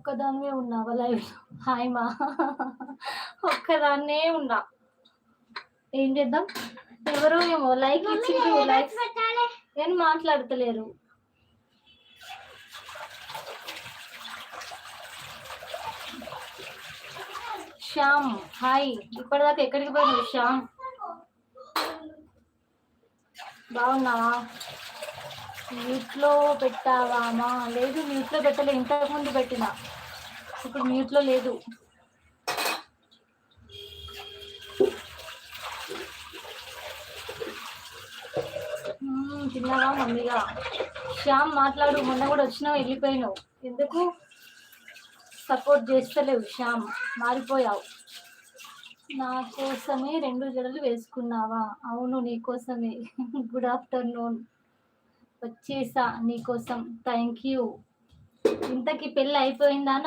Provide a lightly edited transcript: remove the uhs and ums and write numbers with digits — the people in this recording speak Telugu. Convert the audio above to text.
ఒక్కదానివే ఉన్నావా లైవ్‌లో? హాయ్ మా. ఒక్కదాన్నే ఉన్నా. ఏం చేద్దాం? ఎవరో ఏమో లైక్ ఇచ్చిండ్రు. లైక్స్ ఏం మాట్లాడతలేరు. శ్యామ్ హాయ్. ఇప్పటిదాకా ఎక్కడికి పోయినావు శ్యామ్? బాగున్నావా? మ్యూట్లో పెట్టావా అమ్మా? లేదు, మ్యూట్లో పెట్టలే. ఇంతకుముందు పెట్టిన, ఇప్పుడు మ్యూట్లో లేదు. తిన్నావా మమ్మీగా? శ్యామ్ మాట్లాడు. మొన్న కూడా వచ్చినావు, వెళ్ళిపోయినావు. ఎందుకు సపోర్ట్ చేస్తలేవు శ్యామ్? మారిపోయావు. నా కోసమే 2 జడలు వేసుకున్నావా? అవును, నీకోసమే. Good afternoon. వచ్చేసా నీకోసం. Thank you. ఇంతకీ పెళ్ళి అయిపోయిందా అని